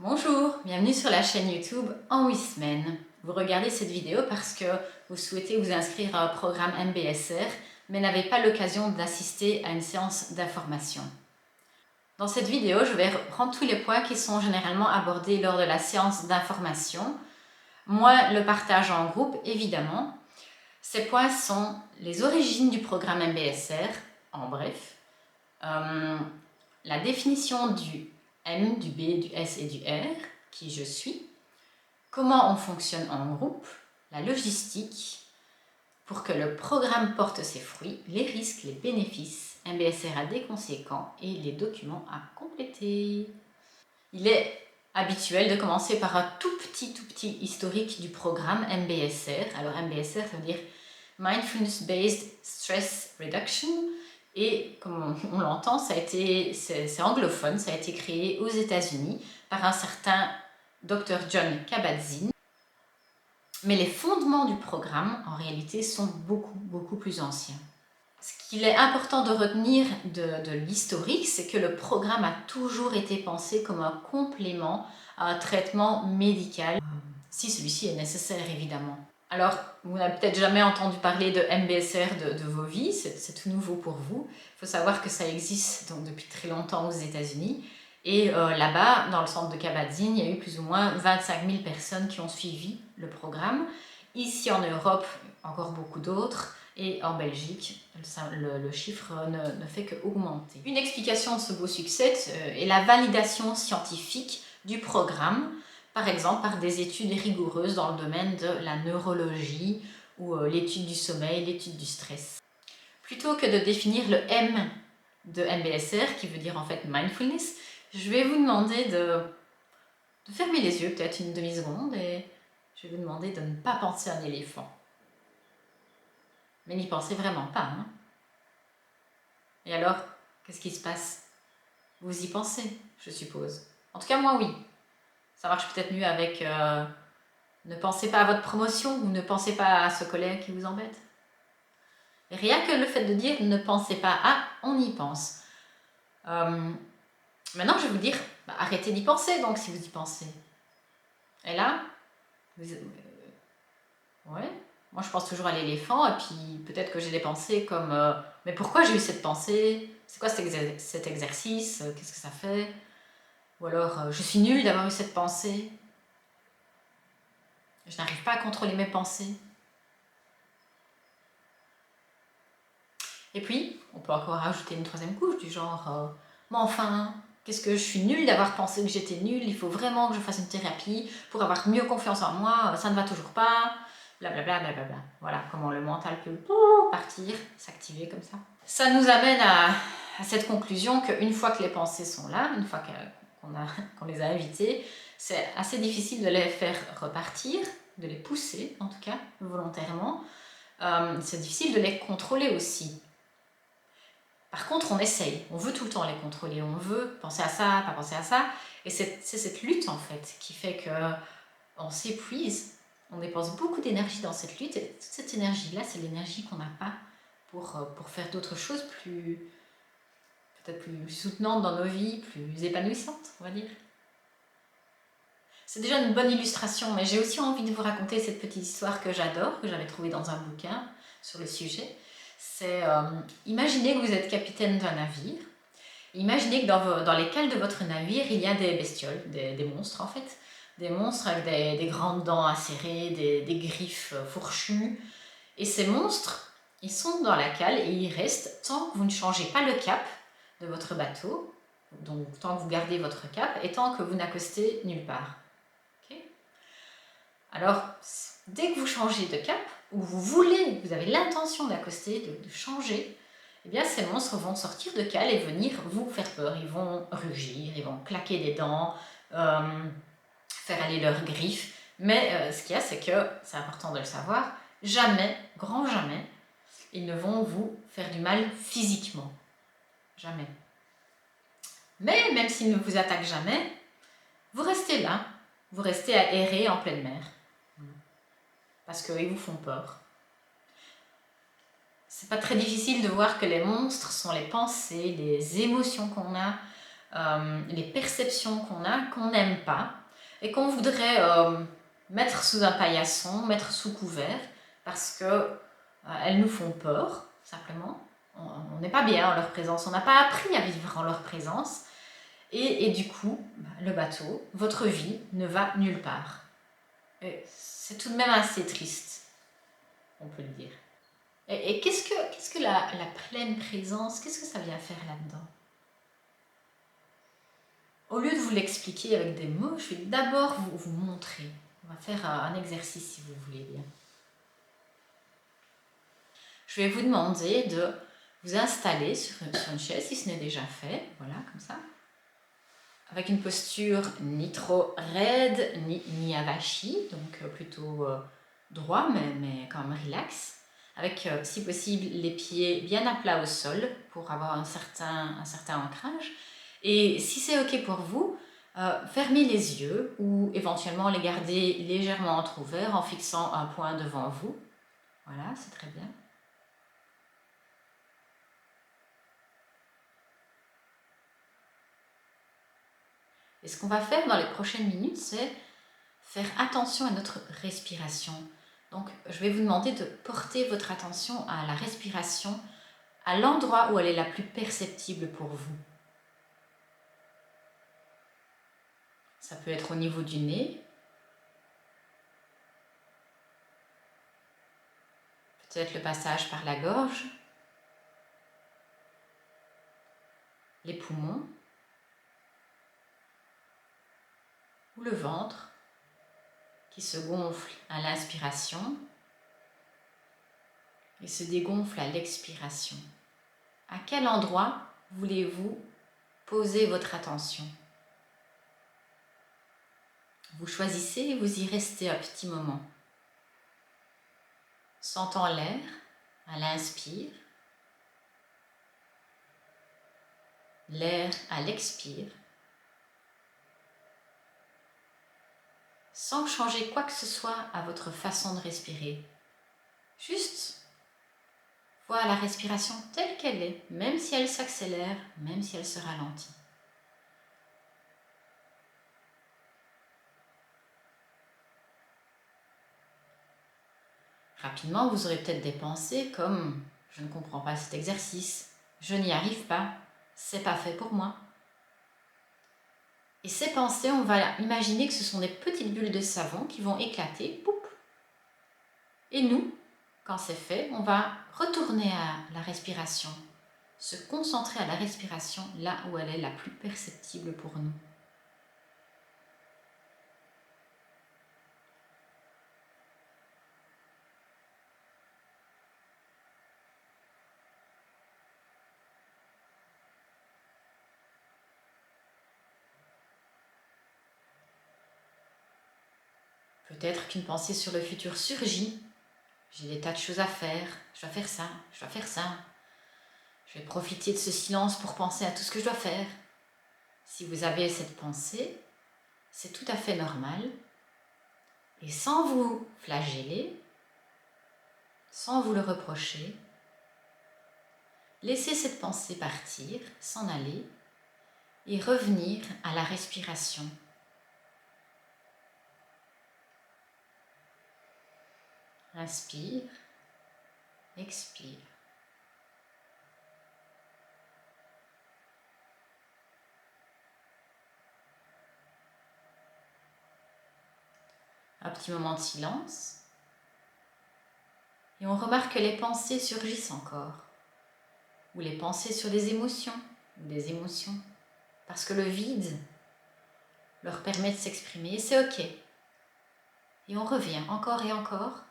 Bonjour, bienvenue sur la chaîne YouTube en 8 semaines. Vous regardez cette vidéo parce que vous souhaitez vous inscrire à un programme MBSR mais n'avez pas l'occasion d'assister à une séance d'information. Dans cette vidéo, je vais reprendre tous les points qui sont généralement abordés lors de la séance d'information, moins le partage en groupe évidemment. Ces points sont les origines du programme MBSR, en bref, la définition du M, du B, du S et du R, qui je suis, comment on fonctionne en groupe, la logistique, pour que le programme porte ses fruits, les risques, les bénéfices, MBSR à des conséquents et les documents à compléter. Il est habituel de commencer par un tout petit historique du programme MBSR. Alors MBSR, ça veut dire Mindfulness Based Stress Reduction. Et comme on l'entend, c'est anglophone, ça a été créé aux États-Unis par un certain Dr. John Kabat-Zinn. Mais les fondements du programme, en réalité, sont beaucoup plus anciens. Ce qu'il est important de retenir de l'historique, c'est que le programme a toujours été pensé comme un complément à un traitement médical, si celui-ci est nécessaire évidemment. Alors, vous n'avez peut-être jamais entendu parler de MBSR de vos vies, c'est tout nouveau pour vous. Il faut savoir que ça existe donc depuis très longtemps aux États-Unis. Et là-bas, dans le centre de Kabat-Zinn, il y a eu plus ou moins 25 000 personnes qui ont suivi le programme. Ici en Europe, encore beaucoup d'autres. Et en Belgique, le chiffre ne fait qu'augmenter. Une explication de ce beau succès est la validation scientifique du programme, par exemple par des études rigoureuses dans le domaine de la neurologie ou l'étude du sommeil, l'étude du stress. Plutôt que de définir le M de MBSR, qui veut dire en fait mindfulness, je vais vous demander de fermer les yeux peut-être une demi-seconde et je vais vous demander de ne pas penser à un éléphant. Mais n'y pensez vraiment pas, hein? Et alors, qu'est-ce qui se passe? Vous y pensez, je suppose. En tout cas, moi, oui. Ça marche peut-être mieux avec ne pensez pas à votre promotion ou ne pensez pas à ce collègue qui vous embête. Et rien que le fait de dire ne pensez pas à, on y pense. Maintenant, je vais vous dire, arrêtez d'y penser donc si vous y pensez. Et là, ouais, moi je pense toujours à l'éléphant et puis peut-être que j'ai des pensées comme mais pourquoi j'ai eu cette pensée? C'est quoi cet exercice? Qu'est-ce que ça fait? Ou alors je suis nulle d'avoir eu cette pensée. Je n'arrive pas à contrôler mes pensées. Et puis, on peut encore rajouter une troisième couche du genre mais enfin, qu'est-ce que je suis nulle d'avoir pensé que j'étais nulle, il faut vraiment que je fasse une thérapie pour avoir mieux confiance en moi, ça ne va toujours pas, blablabla, blablabla. Voilà comment le mental peut partir, s'activer comme ça. Ça nous amène à cette conclusion qu'une fois que les pensées sont là, une fois qu'on les a invitées, c'est assez difficile de les faire repartir, de les pousser en tout cas, volontairement. C'est difficile de les contrôler aussi. Par contre, on essaye, on veut tout le temps les contrôler, on veut penser à ça, pas penser à ça. Et c'est cette lutte en fait qui fait qu'on s'épuise, on dépense beaucoup d'énergie dans cette lutte. Et toute cette énergie-là, c'est l'énergie qu'on n'a pas pour faire d'autres choses peut-être plus soutenantes dans nos vies, plus épanouissantes, on va dire. C'est déjà une bonne illustration, mais j'ai aussi envie de vous raconter cette petite histoire que j'adore, que j'avais trouvée dans un bouquin sur le sujet. C'est imaginez que vous êtes capitaine d'un navire. Imaginez que dans les cales de votre navire, il y a des bestioles, des monstres en fait. Des monstres avec des grandes dents acérées, des griffes fourchues. Et ces monstres, ils sont dans la cale et ils restent tant que vous ne changez pas le cap de votre bateau, donc tant que vous gardez votre cap et tant que vous n'accostez nulle part. Okay? Alors, dès que vous changez de cap, ou vous avez l'intention d'accoster, de changer, eh bien ces monstres vont sortir de cale et venir vous faire peur. Ils vont rugir, ils vont claquer des dents, faire aller leurs griffes. Mais ce qu'il y a, c'est que, c'est important de le savoir, jamais, grand jamais, ils ne vont vous faire du mal physiquement. Jamais. Mais même s'ils ne vous attaquent jamais, vous restez là, vous restez à errer en pleine mer. Parce qu'ils vous font peur. C'est pas très difficile de voir que les monstres sont les pensées, les émotions qu'on a les perceptions qu'on a, qu'on n'aime pas, et qu'on voudrait mettre sous un paillasson, mettre sous couvert, parce qu'elles nous font peur, simplement. On n'est pas bien en leur présence, on n'a pas appris à vivre en leur présence, et du coup, le bateau, votre vie, ne va nulle part. C'est tout de même assez triste, on peut le dire. Et qu'est-ce que la pleine présence, qu'est-ce que ça vient faire là-dedans? Au lieu de vous l'expliquer avec des mots, je vais d'abord vous montrer. On va faire un exercice si vous voulez bien. Je vais vous demander de vous installer sur une chaise si ce n'est déjà fait, voilà, comme ça. Avec une posture ni trop raide, ni avachi, donc plutôt droit, mais quand même relax. Avec, si possible, les pieds bien à plat au sol pour avoir un certain ancrage. Et si c'est OK pour vous, fermez les yeux ou éventuellement les garder légèrement entrouverts en fixant un point devant vous. Voilà, c'est très bien. Et ce qu'on va faire dans les prochaines minutes, c'est faire attention à notre respiration. Donc, je vais vous demander de porter votre attention à la respiration, à l'endroit où elle est la plus perceptible pour vous. Ça peut être au niveau du nez, peut-être le passage par la gorge, les poumons ou le ventre qui se gonfle à l'inspiration et se dégonfle à l'expiration. À quel endroit voulez-vous poser votre attention? Vous choisissez et vous y restez un petit moment. Sentant l'air à l'inspire, l'air à l'expire, sans changer quoi que ce soit à votre façon de respirer. Juste voir la respiration telle qu'elle est, même si elle s'accélère, même si elle se ralentit. Rapidement, vous aurez peut-être des pensées comme « je ne comprends pas cet exercice, je n'y arrive pas, c'est pas fait pour moi ». Et ces pensées, on va imaginer que ce sont des petites bulles de savon qui vont éclater, poup. Et nous, quand c'est fait, on va retourner à la respiration, se concentrer à la respiration là où elle est la plus perceptible pour nous. Peut-être qu'une pensée sur le futur surgit. J'ai des tas de choses à faire, je dois faire ça, je dois faire ça. Je vais profiter de ce silence pour penser à tout ce que je dois faire. Si vous avez cette pensée, c'est tout à fait normal. Et sans vous flageller, sans vous le reprocher, laissez cette pensée partir, s'en aller et revenir à la respiration. Inspire, expire. Un petit moment de silence. Et on remarque que les pensées surgissent encore. Ou les pensées sur des émotions, ou des émotions. Parce que le vide leur permet de s'exprimer, et c'est OK. Et on revient encore et encore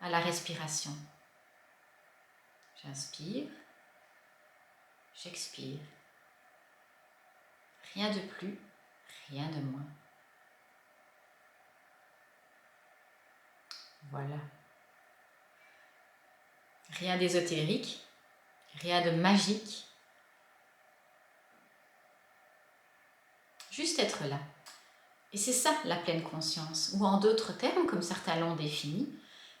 à la respiration. J'inspire, j'expire. Rien de plus, rien de moins. Voilà. Rien d'ésotérique, rien de magique. Juste être là. Et c'est ça la pleine conscience, ou en d'autres termes, comme certains l'ont défini,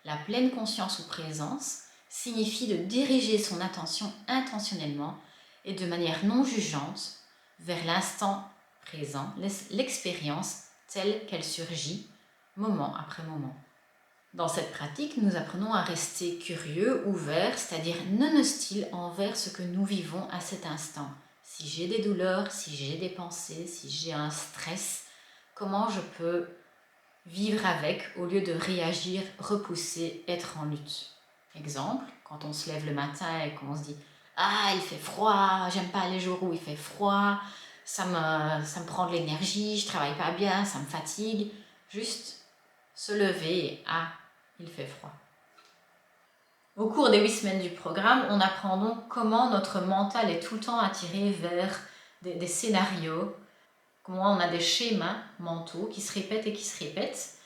la pleine conscience ou présence signifie de diriger son attention intentionnellement et de manière non jugeante vers l'instant présent, l'expérience telle qu'elle surgit, moment après moment. Dans cette pratique, nous apprenons à rester curieux, ouverts, c'est-à-dire non hostiles envers ce que nous vivons à cet instant. Si j'ai des douleurs, si j'ai des pensées, si j'ai un stress, comment je peux vivre avec au lieu de réagir, repousser, être en lutte. Exemple, quand on se lève le matin et qu'on se dit « Ah, il fait froid, j'aime pas les jours où il fait froid, ça me prend de l'énergie, je travaille pas bien, ça me fatigue. » Juste se lever et « Ah, il fait froid. » Au cours des 8 semaines du programme, on apprend donc comment notre mental est tout le temps attiré vers des scénarios, comment on a des schémas mentaux qui se répètent et qui se répètent.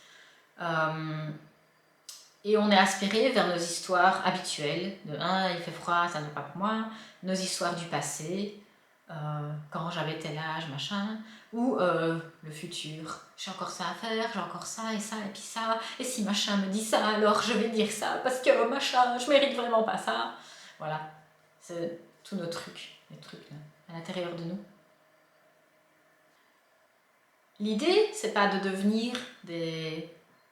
Et on est aspiré vers nos histoires habituelles, de « Ah, il fait froid, ça ne va pas pour moi », nos histoires du passé, quand j'avais tel âge, machin, ou le futur. J'ai encore ça à faire, j'ai encore ça, et puis ça, et si machin me dit ça, alors je vais dire ça, parce que machin, je mérite vraiment pas ça. Voilà, c'est tous nos trucs, les trucs là, à l'intérieur de nous. L'idée, c'est pas de devenir des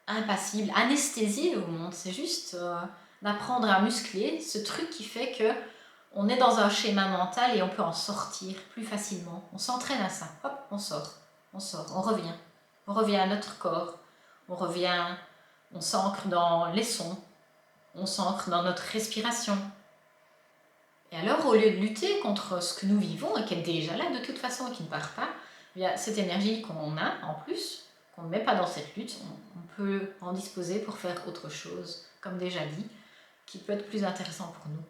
impassibles, anesthésiés au monde, c'est juste d'apprendre à muscler ce truc qui fait que on est dans un schéma mental et on peut en sortir plus facilement. On s'entraîne à ça. Hop, on sort, on revient. On revient à notre corps, on s'ancre dans les sons, on s'ancre dans notre respiration. Et alors, au lieu de lutter contre ce que nous vivons et qui est déjà là de toute façon et qui ne part pas, il y a cette énergie qu'on a en plus, qu'on ne met pas dans cette lutte, on peut en disposer pour faire autre chose, comme déjà dit, qui peut être plus intéressant pour nous.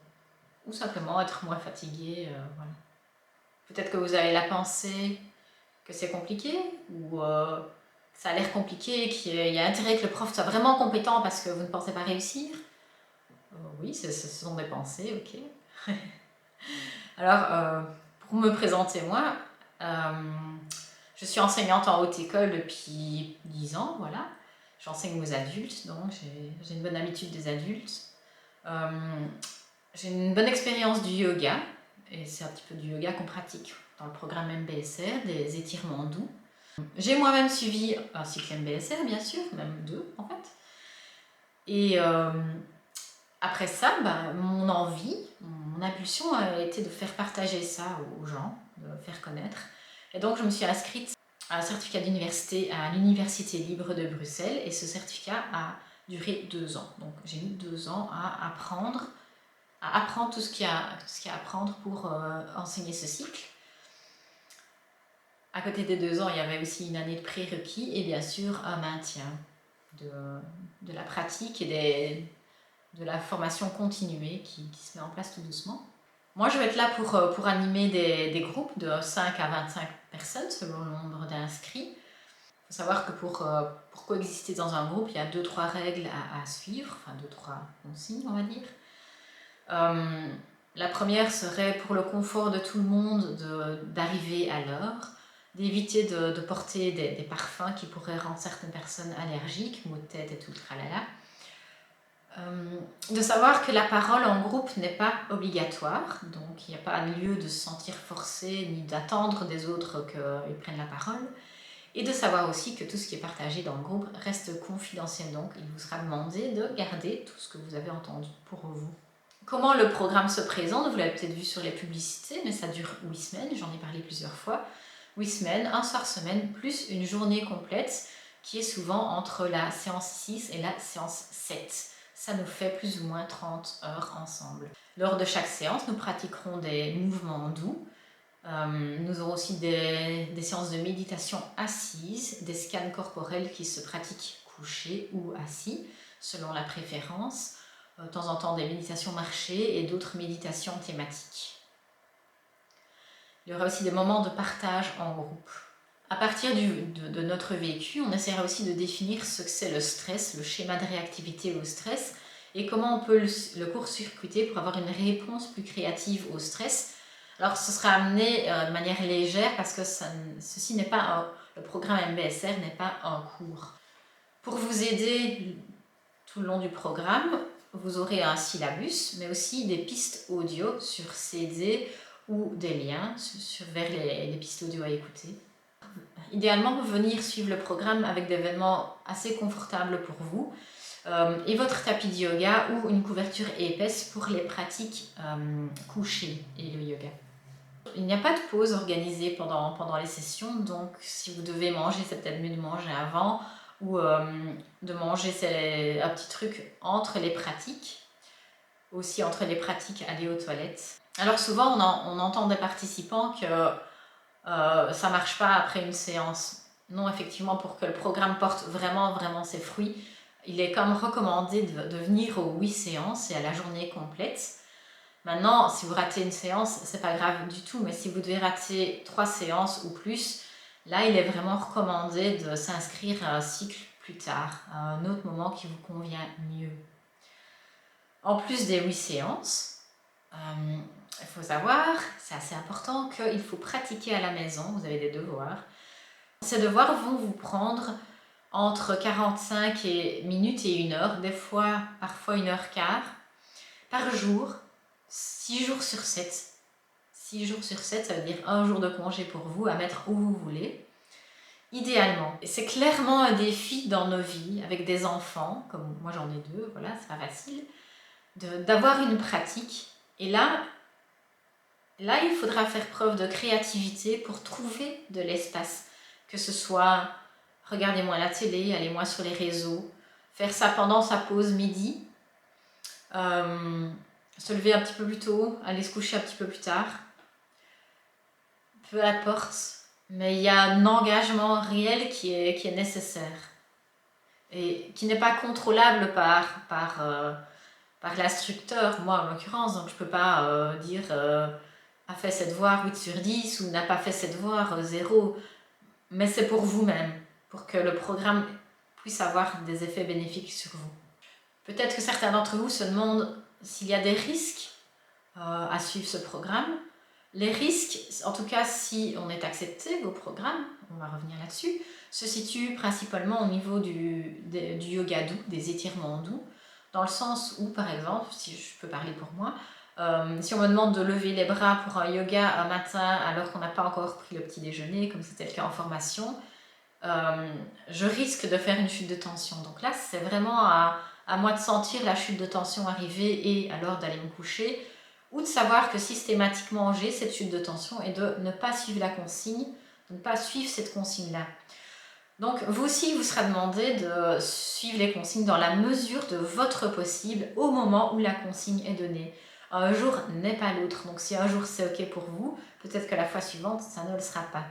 Ou simplement être moins fatigué, voilà. Peut-être que vous avez la pensée que c'est compliqué, ou ça a l'air compliqué, qu'il y a intérêt que le prof soit vraiment compétent parce que vous ne pensez pas réussir. Oui, ce sont des pensées, ok. Alors, pour me présenter moi, je suis enseignante en haute école depuis 10 ans, voilà. J'enseigne aux adultes, donc j'ai une bonne habitude des adultes. J'ai une bonne expérience du yoga, et c'est un petit peu du yoga qu'on pratique dans le programme MBSR, des étirements doux. J'ai moi-même suivi un cycle MBSR, bien sûr, même 2 en fait. Et après ça, mon envie, mon impulsion a été de faire partager ça aux gens, de faire connaître. Et donc je me suis inscrite à un certificat d'université à l'Université libre de Bruxelles, et ce certificat a duré 2 ans. Donc j'ai mis 2 ans à apprendre tout ce qu'il y a à apprendre pour enseigner ce cycle. À côté des 2 ans, il y avait aussi une année de prérequis et bien sûr un maintien de la pratique et de la formation continuée qui se met en place tout doucement. Moi, je vais être là pour animer des groupes de 5 à 25 personnes selon le nombre d'inscrits. Il faut savoir que pour coexister dans un groupe, il y a 2-3 règles à suivre, enfin 2-3 consignes, on va dire. La première serait pour le confort de tout le monde d'arriver à l'heure, d'éviter de porter des parfums qui pourraient rendre certaines personnes allergiques, maux de tête et tout le tralala. De savoir que la parole en groupe n'est pas obligatoire, donc il n'y a pas lieu de se sentir forcé ni d'attendre des autres qu'ils prennent la parole. Et de savoir aussi que tout ce qui est partagé dans le groupe reste confidentiel, donc il vous sera demandé de garder tout ce que vous avez entendu pour vous. Comment le programme se présente, vous l'avez peut-être vu sur les publicités, mais ça dure 8 semaines, j'en ai parlé plusieurs fois. 8 semaines, un soir semaine, plus une journée complète, qui est souvent entre la séance 6 et la séance 7. Ça nous fait plus ou moins 30 heures ensemble. Lors de chaque séance, nous pratiquerons des mouvements doux. Nous aurons aussi des séances de méditation assise, des scans corporels qui se pratiquent couchés ou assis, selon la préférence. De temps en temps des méditations marchées et d'autres méditations thématiques. Il y aura aussi des moments de partage en groupe. À partir de notre vécu, on essaiera aussi de définir ce que c'est le stress, le schéma de réactivité au stress, et comment on peut le court-circuiter pour avoir une réponse plus créative au stress. Alors ce sera amené de manière légère parce que ceci n'est pas le programme MBSR n'est pas un cours. Pour vous aider tout le long du programme, vous aurez un syllabus, mais aussi des pistes audio sur CD ou des liens vers les pistes audio à écouter. Idéalement, venir suivre le programme avec des vêtements assez confortables pour vous et votre tapis de yoga ou une couverture épaisse pour les pratiques couchées et le yoga. Il n'y a pas de pause organisée pendant les sessions, donc si vous devez manger, c'est peut-être mieux de manger avant ou de manger un petit truc entre les pratiques, aussi entre les pratiques aller aux toilettes. Alors souvent on entend des participants que ça marche pas après une séance. Non, effectivement, pour que le programme porte vraiment ses fruits, il est quand même recommandé de venir aux 8 séances et à la journée complète. Maintenant, si vous ratez une séance, c'est pas grave du tout, mais si vous devez rater 3 séances ou plus, là, il est vraiment recommandé de s'inscrire à un cycle plus tard, à un autre moment qui vous convient mieux. En plus des 8 séances, il faut savoir, c'est assez important, qu'il faut pratiquer à la maison, vous avez des devoirs. Ces devoirs vont vous prendre entre 45 minutes et 1 heure, des fois, parfois 1h15 par jour, 6 jours sur 7. 6 jours sur 7, ça veut dire 1 jour de congé pour vous, à mettre où vous voulez. Idéalement, et c'est clairement un défi dans nos vies, avec des enfants, comme moi j'en ai 2, voilà, c'est pas facile, d'avoir une pratique. Et là, il faudra faire preuve de créativité pour trouver de l'espace. Que ce soit, regardez moins la télé, allez moins sur les réseaux, faire ça pendant sa pause midi, se lever un petit peu plus tôt, aller se coucher un petit peu plus tard. Peu importe, mais il y a un engagement réel qui est nécessaire et qui n'est pas contrôlable par l'instructeur, moi en l'occurrence, donc je ne peux pas dire a fait ses devoirs 8 sur 10 ou n'a pas fait ses devoirs 0, mais c'est pour vous-même, pour que le programme puisse avoir des effets bénéfiques sur vous. Peut-être que certains d'entre vous se demandent s'il y a des risques à suivre ce programme. Les risques, en tout cas si on est accepté au programme, on va revenir là-dessus, se situent principalement au niveau du yoga doux, des étirements doux, dans le sens où, par exemple, si je peux parler pour moi, si on me demande de lever les bras pour un yoga un matin alors qu'on n'a pas encore pris le petit déjeuner, comme c'était le cas en formation, je risque de faire une chute de tension. Donc là, c'est vraiment à moi de sentir la chute de tension arriver et alors d'aller me coucher, ou de savoir que systématiquement j'ai cette chute de tension et de ne pas suivre la consigne, de ne pas suivre cette consigne-là. Donc vous aussi, il vous sera demandé de suivre les consignes dans la mesure de votre possible au moment où la consigne est donnée. Un jour n'est pas l'autre, donc si un jour c'est ok pour vous, peut-être que la fois suivante, ça ne le sera pas.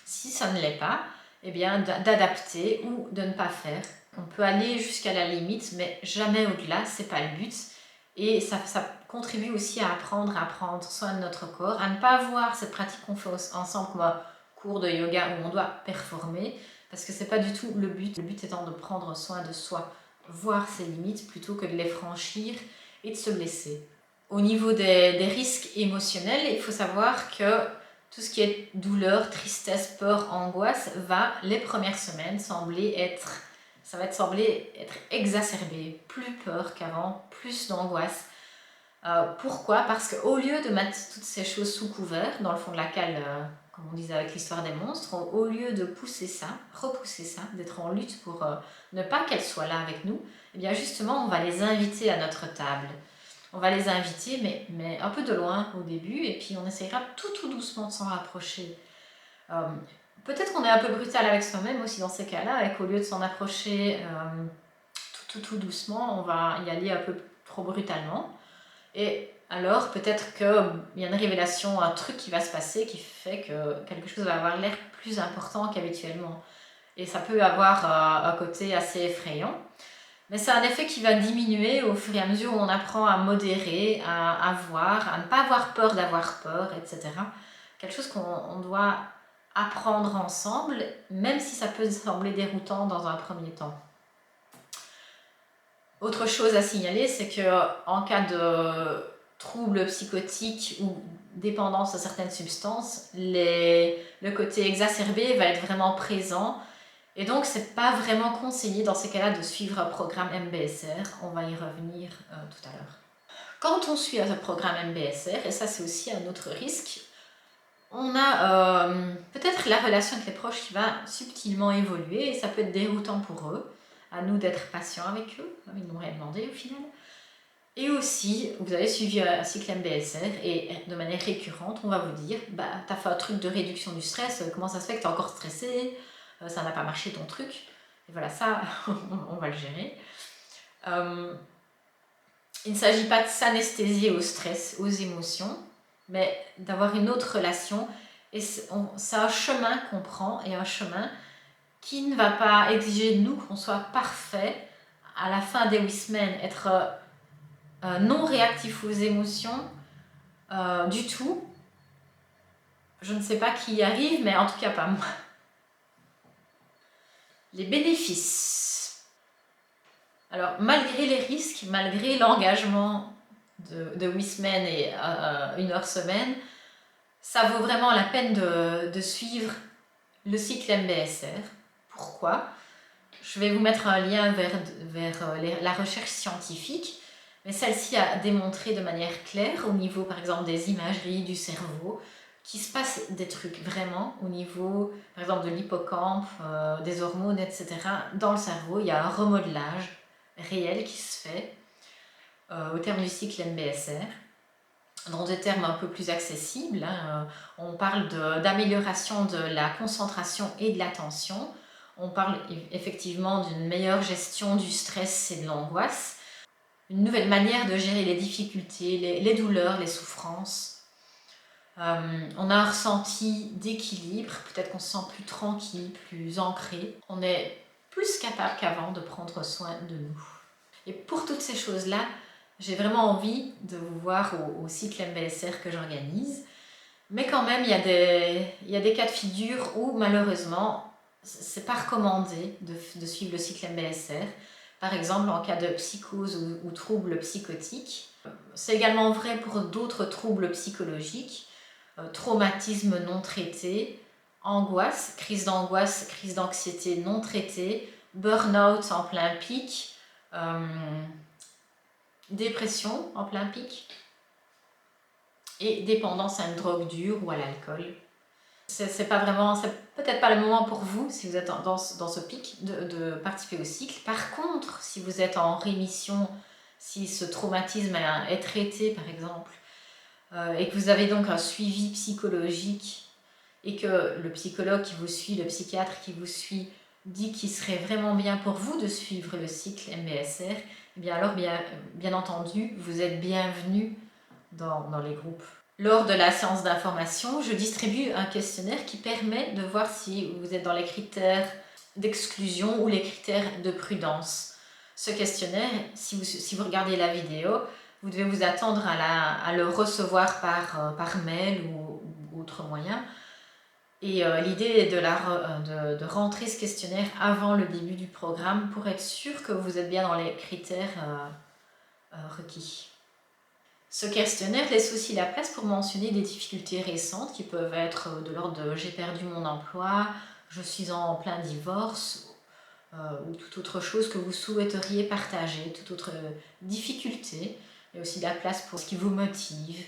Si ça ne l'est pas, eh bien d'adapter ou de ne pas faire. On peut aller jusqu'à la limite, mais jamais au-delà, c'est pas le but. Et ça contribue aussi à apprendre soin de notre corps, à ne pas voir cette pratique qu'on fait ensemble comme un cours de yoga où on doit performer, parce que c'est pas du tout le but. Le but étant de prendre soin de soi, voir ses limites plutôt que de les franchir et de se blesser. Au niveau des risques émotionnels, il faut savoir que tout ce qui est douleur, tristesse, peur, angoisse va, les premières semaines, sembler être exacerbé, plus peur qu'avant, plus d'angoisse. Pourquoi? Parce qu'au lieu de mettre toutes ces choses sous couvert, dans le fond de la cale, comme on disait avec l'histoire des monstres, au lieu de repousser ça, d'être en lutte pour ne pas qu'elles soient là avec nous, eh bien justement, on va les inviter à notre table. On va les inviter, mais un peu de loin au début, et puis on essaiera tout doucement de s'en rapprocher. Peut-être qu'on est un peu brutal avec soi-même aussi dans ces cas-là, et qu'au lieu de s'en approcher tout doucement, on va y aller un peu trop brutalement. Et alors, peut-être qu'il y a une révélation, un truc qui va se passer qui fait que quelque chose va avoir l'air plus important qu'habituellement. Et ça peut avoir un côté assez effrayant. Mais c'est un effet qui va diminuer au fur et à mesure où on apprend à modérer, à voir, à ne pas avoir peur d'avoir peur, etc. Quelque chose qu'on doit apprendre ensemble, même si ça peut sembler déroutant dans un premier temps. Autre chose à signaler, c'est qu'en cas de troubles psychotiques ou dépendance à certaines substances, le côté exacerbé va être vraiment présent. Et donc, c'est pas vraiment conseillé dans ces cas-là de suivre un programme MBSR. On va y revenir tout à l'heure. Quand on suit un programme MBSR, et ça c'est aussi un autre risque, on a peut-être la relation avec les proches qui va subtilement évoluer et ça peut être déroutant pour eux. À nous d'être patients avec eux, comme ils n'ont rien demandé au final. Et aussi, vous avez suivi un cycle MBSR et de manière récurrente, on va vous dire bah, tu as fait un truc de réduction du stress, comment ça se fait que tu es encore stressé, ça n'a pas marché ton truc. Et voilà, ça, on va le gérer. Il ne s'agit pas de s'anesthésier au stress, aux émotions, mais d'avoir une autre relation. Et c'est un chemin qu'on prend et un chemin qui ne va pas exiger de nous qu'on soit parfait à la fin des 8 semaines, être non réactif aux émotions du tout. Je ne sais pas qui y arrive, mais en tout cas pas moi. Les bénéfices. Alors, malgré les risques, malgré l'engagement de 8 semaines et 1 heure semaine, ça vaut vraiment la peine de suivre le cycle MBSR. Pourquoi ? Je vais vous mettre un lien vers la recherche scientifique, mais celle-ci a démontré de manière claire au niveau par exemple des imageries du cerveau qu'il se passe des trucs vraiment au niveau par exemple de l'hippocampe, des hormones, etc. Dans le cerveau, il y a un remodelage réel qui se fait au terme du cycle MBSR. Dans des termes un peu plus accessibles, hein, on parle d'amélioration de la concentration et de l'attention. On parle effectivement d'une meilleure gestion du stress et de l'angoisse, une nouvelle manière de gérer les difficultés, les douleurs, les souffrances. On a un ressenti d'équilibre, peut-être qu'on se sent plus tranquille, plus ancré. On est plus capable qu'avant de prendre soin de nous. Et pour toutes ces choses-là, j'ai vraiment envie de vous voir au cycle MBSR que j'organise. Mais quand même, il y a des cas de figure où malheureusement, c'est pas recommandé de suivre le cycle MBSR. Par exemple, en cas de psychose ou troubles psychotiques. C'est également vrai pour d'autres troubles psychologiques, traumatisme non traité, angoisse, crise d'anxiété non traitée, burn-out en plein pic, dépression en plein pic et dépendance à une drogue dure ou à l'alcool. C'est peut-être pas le moment pour vous si vous êtes dans ce pic de participer au cycle. Par contre, si vous êtes en rémission, si ce traumatisme est traité par exemple, et que vous avez donc un suivi psychologique et que le psychologue qui vous suit, le psychiatre qui vous suit dit qu'il serait vraiment bien pour vous de suivre le cycle MBSR, eh bien alors bien entendu, vous êtes bienvenue dans les groupes. Lors de la séance d'information, je distribue un questionnaire qui permet de voir si vous êtes dans les critères d'exclusion ou les critères de prudence. Ce questionnaire, si vous regardez la vidéo, vous devez vous attendre à le recevoir par mail ou autre moyen. Et l'idée est de rentrer ce questionnaire avant le début du programme pour être sûr que vous êtes bien dans les critères requis. Ce questionnaire laisse aussi la place pour mentionner des difficultés récentes qui peuvent être de l'ordre de « j'ai perdu mon emploi »,« je suis en plein divorce » ou toute autre chose que vous souhaiteriez partager, toute autre difficulté. Il y a aussi de la place pour ce qui vous motive,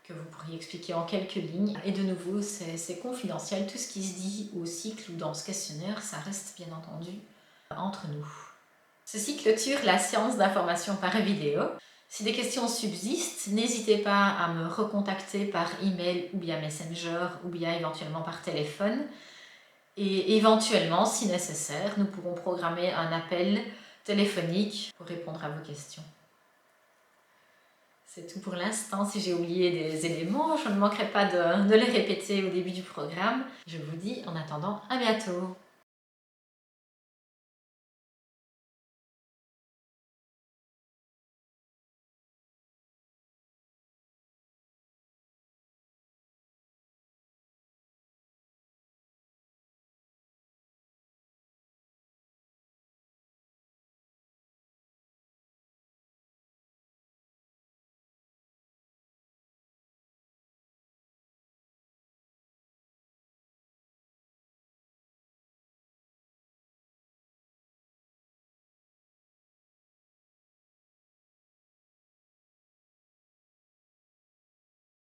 que vous pourriez expliquer en quelques lignes. Et de nouveau, c'est confidentiel, tout ce qui se dit au cycle ou dans ce questionnaire, ça reste bien entendu entre nous. Ceci clôture la séance d'information par vidéo. Si des questions subsistent, n'hésitez pas à me recontacter par email ou bien Messenger ou bien éventuellement par téléphone. Et éventuellement, si nécessaire, nous pourrons programmer un appel téléphonique pour répondre à vos questions. C'est tout pour l'instant. Si j'ai oublié des éléments, je ne manquerai pas de les répéter au début du programme. Je vous dis en attendant à bientôt.